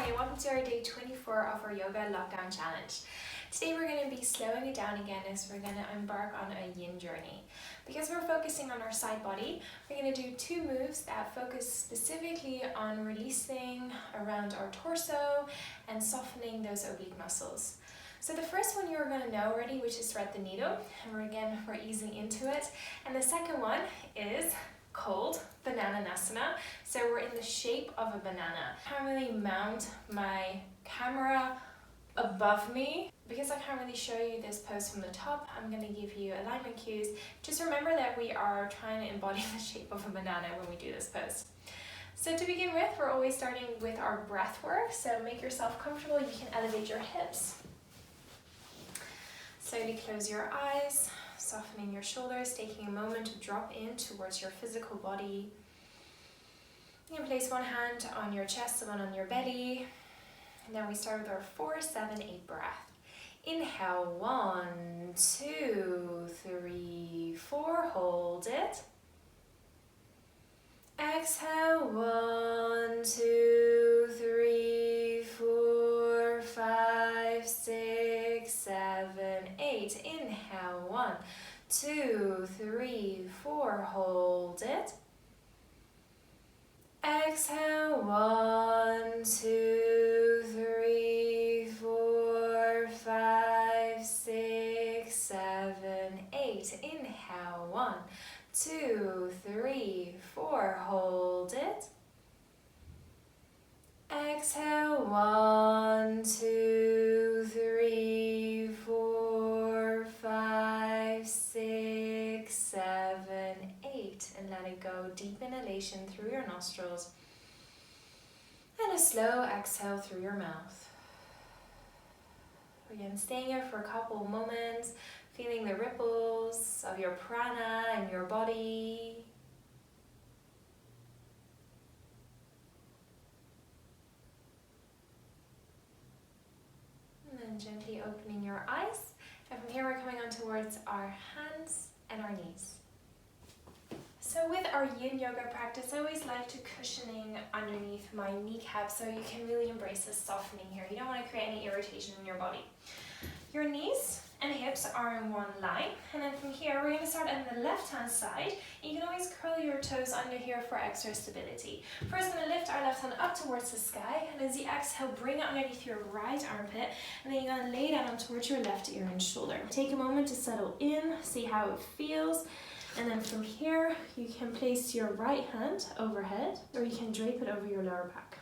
Hi, welcome to our day 24 of our Yoga Lockdown Challenge. Today we're going to be slowing it down again as we're going to embark on a Yin journey. Because we're focusing on our side body, we're going to do two moves that focus specifically on releasing around our torso and softening those oblique muscles. So the first one you're going to know already, which is thread the needle, and we're easing into it. And the second one is called Bananasana. So we're in the shape of a banana. I can't really mount my camera above me because I can't really show you this pose from the top. I'm going to give you alignment cues. Just remember that we are trying to embody the shape of a banana when we do this pose. So to begin with, we're always starting with our breath work. So make yourself comfortable. You can elevate your hips. Slowly close your eyes, softening your shoulders, taking a moment to drop in towards your physical body. You can place one hand on your chest and one on your belly. And then we start with our 4, 7, 8 breath. Inhale, 1, 2, 3, 4, hold it. Exhale, 1, 2, 3, 4, 5, 6, 7, 8. Inhale, 1, 2, 3, 4, hold it. Exhale, 1, 2, 3, 4, 5, 6, 7, 8. Inhale, 1, 2, 3, 4, hold it. Exhale, 1, 2, 3, 4, 5, 6, 7, 8. And let it go. Deep inhalation through your nostrils. And a slow exhale through your mouth. Again, staying here for a couple of moments, feeling the ripples of your prana in your body. And then gently opening your eyes. And from here we're coming on towards our hands and our knees. So with our Yin Yoga practice, I always like to cushioning underneath my kneecap so you can really embrace the softening here. You don't want to create any irritation in your body. Your knees and hips are in one line, and then from here we're going to start on the left hand side. You can always curl your toes under here for extra stability. First, I'm going to lift our left hand up towards the sky, and as you exhale, bring it underneath your right armpit, and then you're going to lay down towards your left ear and shoulder. Take a moment to settle in, see how it feels, and then from here you can place your right hand overhead, or you can drape it over your lower back.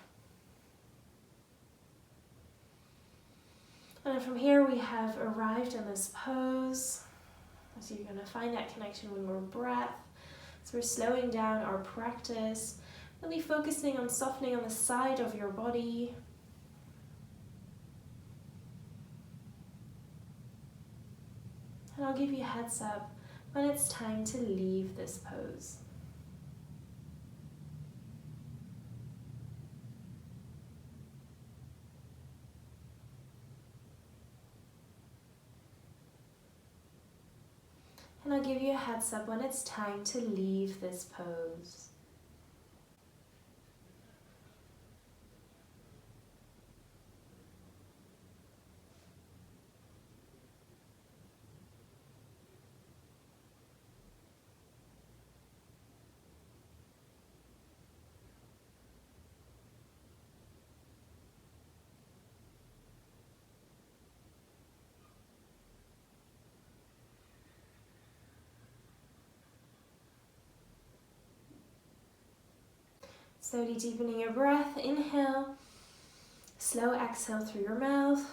And from here we have arrived in this pose. So you're going to find that connection with more breath. So we're slowing down our practice, really focusing on softening on the side of your body. And I'll give you a heads up when it's time to leave this pose. And I'll give you a heads up when it's time to leave this pose. Slowly deepening your breath, inhale, slow exhale through your mouth.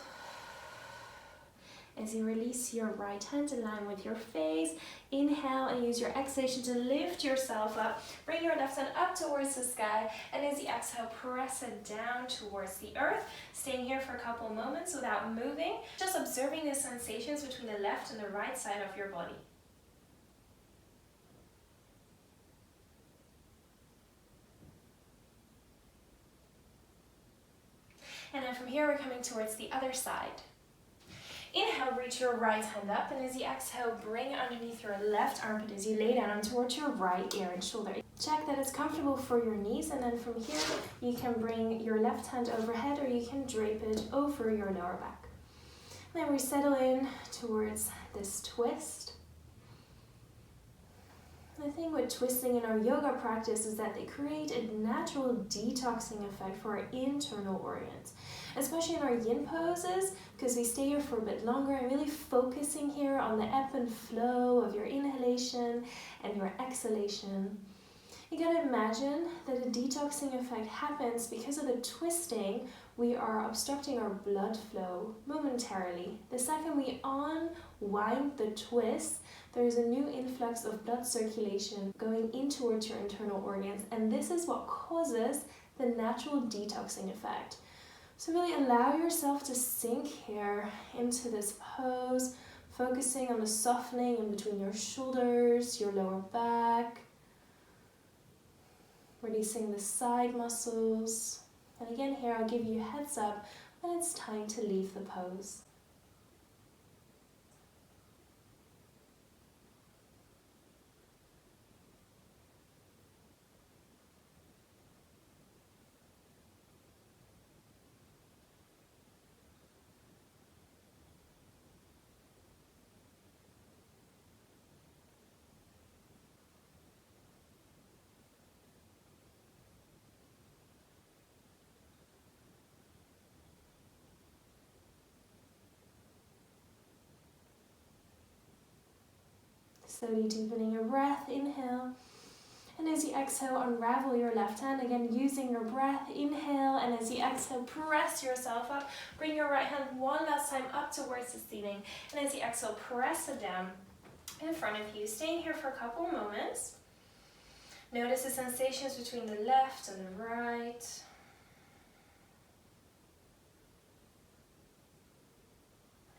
As you release your right hand in line with your face, inhale and use your exhalation to lift yourself up. Bring your left hand up towards the sky, and as you exhale, press it down towards the earth. Staying here for a couple moments without moving, just observing the sensations between the left and the right side of your body. And then from here, we're coming towards the other side. Inhale, reach your right hand up, and as you exhale, bring it underneath your left armpit as you lay down towards your right ear and shoulder. Check that it's comfortable for your knees, and then from here, you can bring your left hand overhead, or you can drape it over your lower back. And then we settle in towards this twist. The thing with twisting in our yoga practice is that they create a natural detoxing effect for our internal organs, especially in our yin poses, because we stay here for a bit longer and really focusing here on the ebb and flow of your inhalation and your exhalation. You gotta imagine that a detoxing effect happens because of the twisting. We are obstructing our blood flow momentarily. The second we unwind the twist, there is a new influx of blood circulation going in towards your internal organs, and this is what causes the natural detoxing effect. So really allow yourself to sink here into this pose, focusing on the softening in between your shoulders, your lower back, releasing the side muscles. And again here, I'll give you a heads up when it's time to leave the pose. Slowly deepening your breath, inhale. And as you exhale, unravel your left hand, again using your breath, inhale. And as you exhale, press yourself up. Bring your right hand one last time up towards the ceiling. And as you exhale, press it down in front of you. Staying here for a couple moments. Notice the sensations between the left and the right.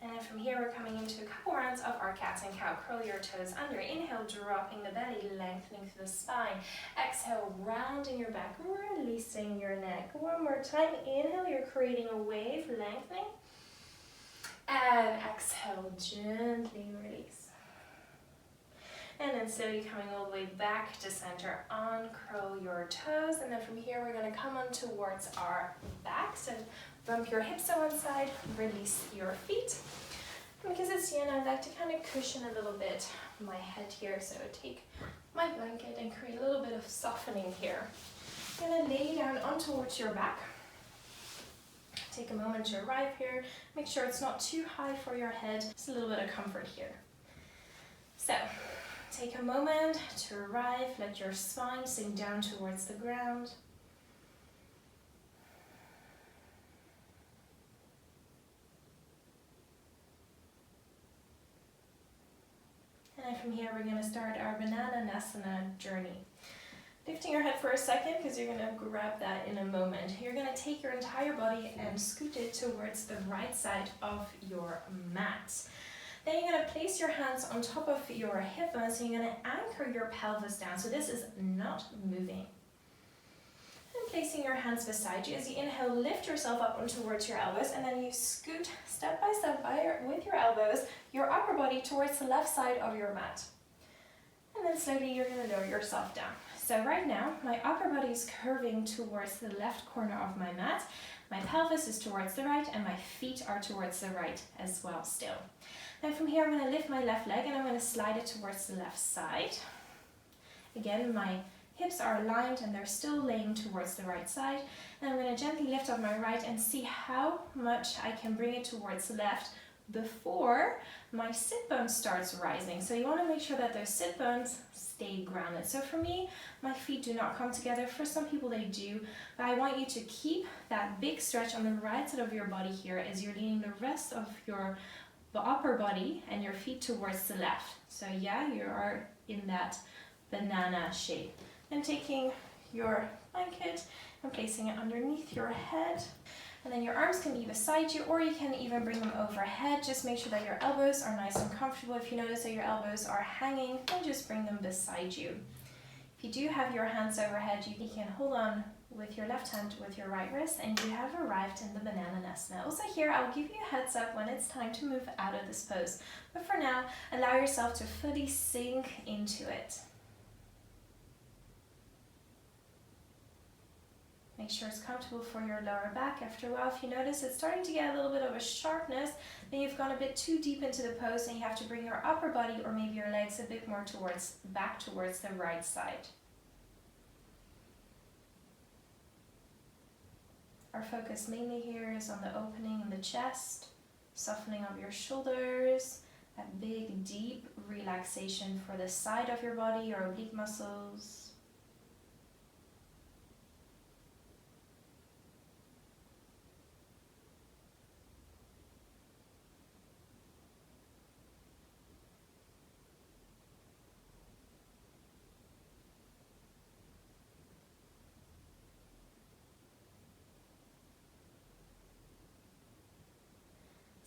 And then from here, we're coming into a couple rounds of our cat and cow. Curl your toes under. Inhale, dropping the belly, lengthening through the spine. Exhale, rounding your back, releasing your neck. One more time. Inhale, you're creating a wave, lengthening. And exhale, gently release. And then slowly coming all the way back to center, uncurl your toes. And then from here, we're going to come on towards our back. So bump your hips to one side, release your feet. And because it's yin, I like to kind of cushion a little bit my head here. So take my blanket and create a little bit of softening here. I'm going to lay down on towards your back. Take a moment to arrive here. Make sure it's not too high for your head. Just a little bit of comfort here. So take a moment to arrive. Let your spine sink down towards the ground. And from here, we're going to start our Bananasana journey. Lifting your head for a second, because you're going to grab that in a moment. You're going to take your entire body and scoot it towards the right side of your mat. Then you're going to place your hands on top of your hip bones, and you're going to anchor your pelvis down. So this is not moving. And placing your hands beside you. As you inhale, lift yourself up towards your elbows, and then you scoot step by step with your elbows, your upper body towards the left side of your mat. And then slowly you're going to lower yourself down. So right now, my upper body is curving towards the left corner of my mat. My pelvis is towards the right, and my feet are towards the right as well still. Then from here, I'm going to lift my left leg, and I'm going to slide it towards the left side. Again, my hips are aligned, and they're still laying towards the right side. And I'm going to gently lift up my right and see how much I can bring it towards the left before my sit bone starts rising. So you want to make sure that those sit bones stay grounded. So for me, my feet do not come together. For some people they do, but I want you to keep that big stretch on the right side of your body here as you're leaning the rest of the upper body and your feet towards the left. So yeah, you are in that banana shape. And taking your blanket and placing it underneath your head. And then your arms can be beside you, or you can even bring them overhead. Just make sure that your elbows are nice and comfortable. If you notice that your elbows are hanging, then just bring them beside you. If you do have your hands overhead, you can hold on with your left hand with your right wrist, and you have arrived in the Bananasana. Also here, I'll give you a heads up when it's time to move out of this pose. But for now, allow yourself to fully sink into it. Make sure it's comfortable for your lower back. After a while, if you notice it's starting to get a little bit of a sharpness, then you've gone a bit too deep into the pose and you have to bring your upper body or maybe your legs a bit more back towards the right side. Our focus mainly here is on the opening in the chest, softening of your shoulders, that big deep relaxation for the side of your body, your oblique muscles.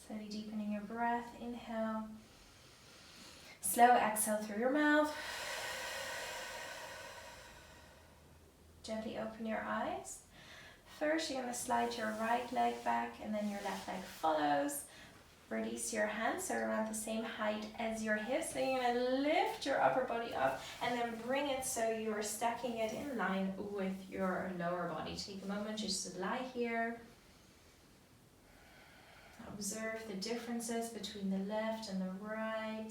Slowly deepening your breath, inhale. Slow exhale through your mouth. Gently open your eyes. First, you're going to slide your right leg back and then your left leg follows. Release your hands, so around the same height as your hips. Then you're going to lift your upper body up and then bring it so you're stacking it in line with your lower body. Take a moment just to lie here. Observe the differences between the left and the right.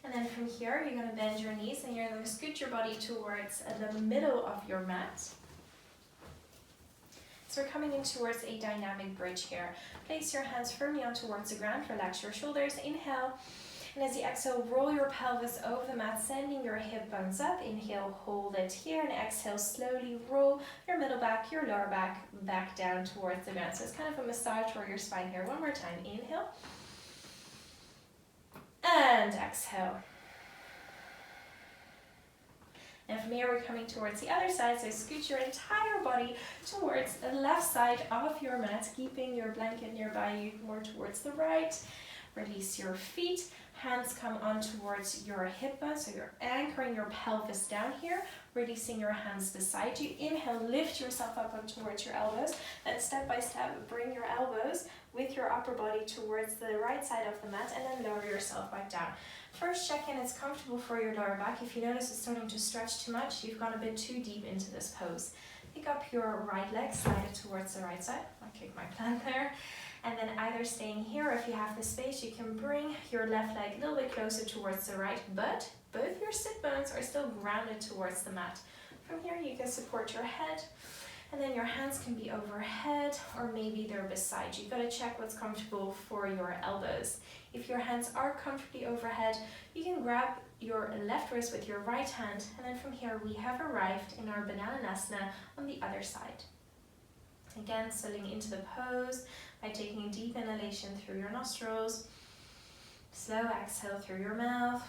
And then from here, you're going to bend your knees and you're going to scoot your body towards the middle of your mat. So we're coming in towards a dynamic bridge here. Place your hands firmly on towards the ground. Relax your shoulders. Inhale. And as you exhale, roll your pelvis over the mat, sending your hip bones up. Inhale, hold it here, and exhale, slowly roll your middle back, your lower back down towards the ground. So it's kind of a massage for your spine here. One more time. Inhale. And exhale. And from here, we're coming towards the other side. So scoot your entire body towards the left side of your mat, keeping your blanket nearby you, more towards the right. Release your feet. Hands come on towards your hip bone, so you're anchoring your pelvis down here, releasing your hands beside you. Inhale, lift yourself up towards your elbows. Then step by step, bring your elbows with your upper body towards the right side of the mat and then lower yourself back down. First, check in it's comfortable for your lower back. If you notice it's starting to stretch too much, you've gone a bit too deep into this pose. Pick up your right leg, slide it towards the right side. I kicked my plant there. And then either staying here, or if you have the space, you can bring your left leg a little bit closer towards the right, but both your sit bones are still grounded towards the mat. From here, you can support your head, and then your hands can be overhead, or maybe they're beside you. You've got to check what's comfortable for your elbows. If your hands are comfortably overhead, you can grab your left wrist with your right hand, and then from here, we have arrived in our Bananasana on the other side. Again, settling into the pose by taking a deep inhalation through your nostrils, slow exhale through your mouth,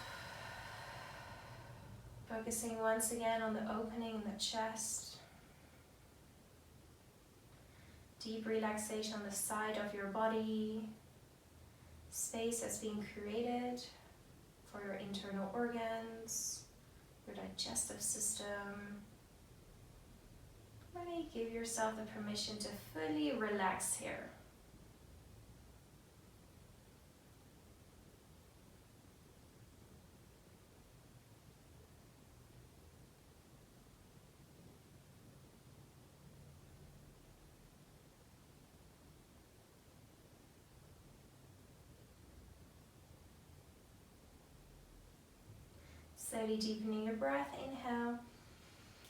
focusing once again on the opening in the chest, deep relaxation on the side of your body, space that's being created for your internal organs, your digestive system. Really give yourself the permission to fully relax here. Slowly deepening your breath, inhale.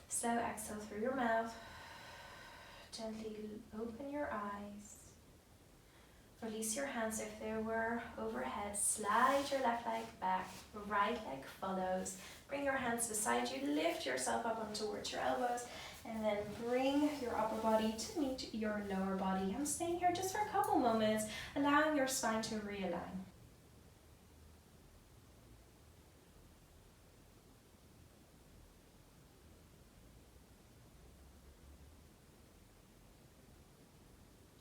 Slow exhale through your mouth. Gently open your eyes. Release your hands if they were overhead. Slide your left leg back, right leg follows. Bring your hands beside you, lift yourself up on towards your elbows, and then bring your upper body to meet your lower body. I'm staying here just for a couple moments, allowing your spine to realign.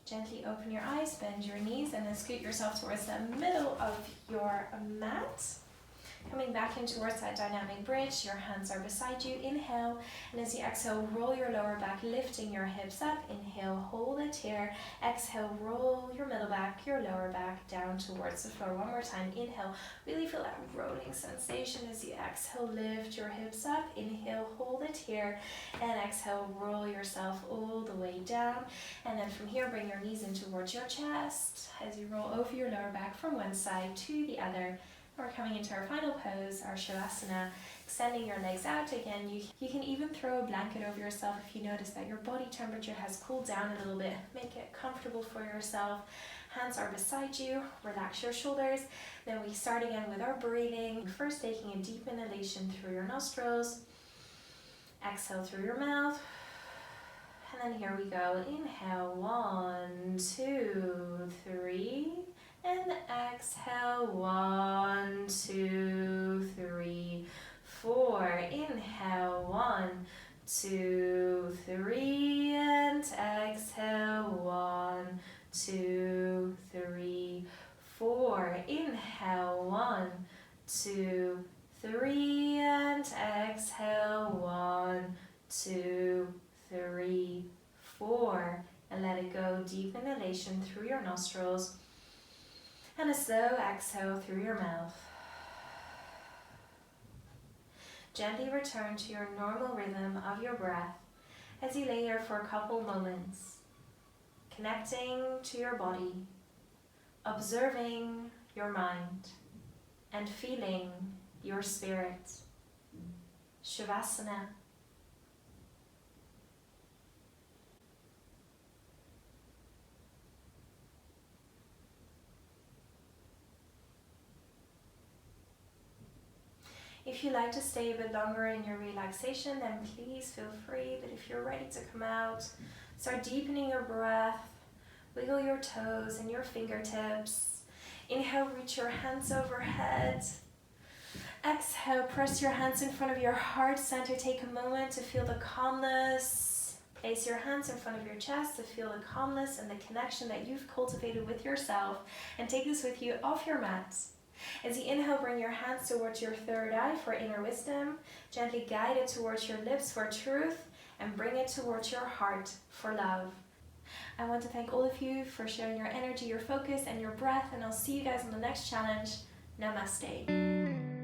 Gently open your eyes, bend your knees, and then scoot yourself towards the middle of your mat. Coming back in towards that dynamic bridge, your hands are beside you. Inhale, and as you exhale, roll your lower back, lifting your hips up. Inhale, hold it here. Exhale, roll your middle back, your lower back down towards the floor. One more time. Inhale, really feel that rolling sensation as you exhale, lift your hips up. Inhale, hold it here, and exhale, roll yourself all the way down. And then from here, bring your knees in towards your chest as you roll over your lower back from one side to the other. We're coming into our final pose, our Shavasana, extending your legs out again. You can even throw a blanket over yourself if you notice that your body temperature has cooled down a little bit. Make it comfortable for yourself. Hands are beside you. Relax your shoulders. Then we start again with our breathing. First, taking a deep inhalation through your nostrils. Exhale through your mouth. And then here we go. Inhale, 1, 2, 3. And exhale, 1, 2, 3, 4. Inhale, 1, 2, 3. And exhale, 1, 2, 3, 4. Inhale, 1, 2, 3. And exhale, 1, 2, 3, 4. And let it go. Deep inhalation through your nostrils. And a slow exhale through your mouth. Gently return to your normal rhythm of your breath as you lay here for a couple moments, connecting to your body, observing your mind, and feeling your spirit. Shavasana. If you like to stay a bit longer in your relaxation, then please feel free. But if you're ready to come out, start deepening your breath. Wiggle your toes and your fingertips. Inhale, reach your hands overhead. Exhale, press your hands in front of your heart center. Take a moment to feel the calmness. Place your hands in front of your chest to feel the calmness and the connection that you've cultivated with yourself. And take this with you off your mat. As you inhale, bring your hands towards your third eye for inner wisdom. Gently guide it towards your lips for truth, and bring it towards your heart for love. I want to thank all of you for sharing your energy, your focus, and your breath, and I'll see you guys on the next challenge. Namaste.